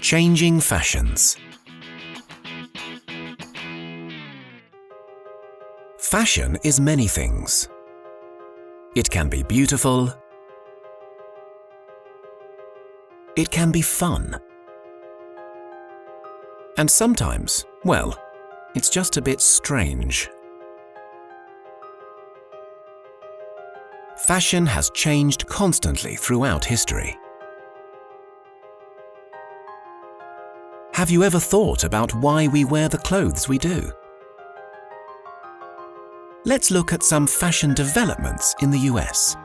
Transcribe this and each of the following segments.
Changing fashions. Fashion is many things. It can be beautiful. It can be fun. And sometimes, well, it's just a bit strange. Fashion has changed constantly throughout history. Have you ever thought about why we wear the clothes we do? Let's look at some fashion developments in the US.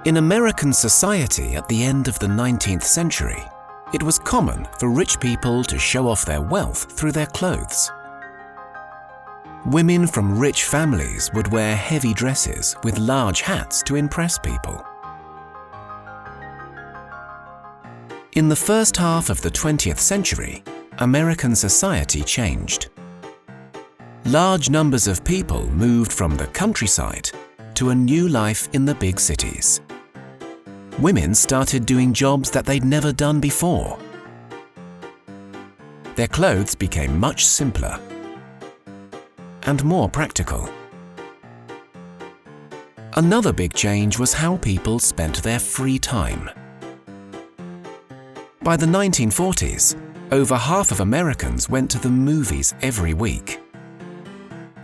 In American society at the end of the 19th century, it was common for rich people to show off their wealth through their clothes. Women from rich families would wear heavy dresses with large hats to impress people. In the first half of the 20th century, American society changed. Large numbers of people moved from the countryside to a new life in the big cities. Women started doing jobs that they'd never done before. Their clothes became much simpler and more practical. Another big change was how people spent their free time. By the 1940s, over half of Americans went to the movies every week.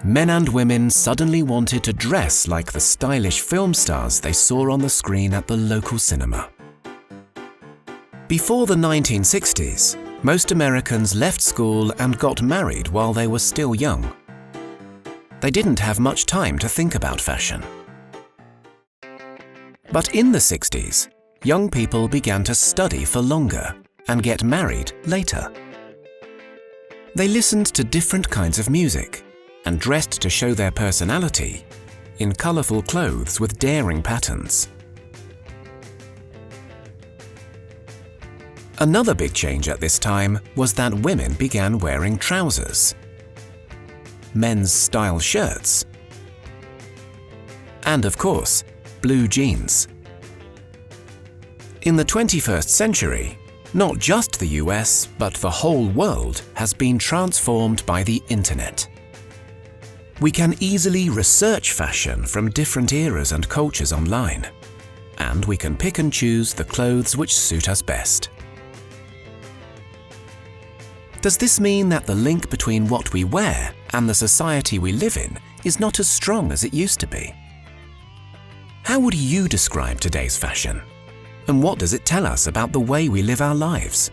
Men and women suddenly wanted to dress like the stylish film stars they saw on the screen at the local cinema. Before the 1960s, most Americans left school and got married while they were still young. They didn't have much time to think about fashion. But in the 60s, young people began to study for longer and get married later. They listened to different kinds of music and dressed to show their personality in colorful clothes with daring patterns. Another big change at this time was that women began wearing trousers, men's style shirts, and of course, blue jeans. In the 21st century, not just the US, but the whole world has been transformed by the internet. We can easily research fashion from different eras and cultures online, and we can pick and choose the clothes which suit us best. Does this mean that the link between what we wear and the society we live in is not as strong as it used to be? How would you describe today's fashion? And what does it tell us about the way we live our lives?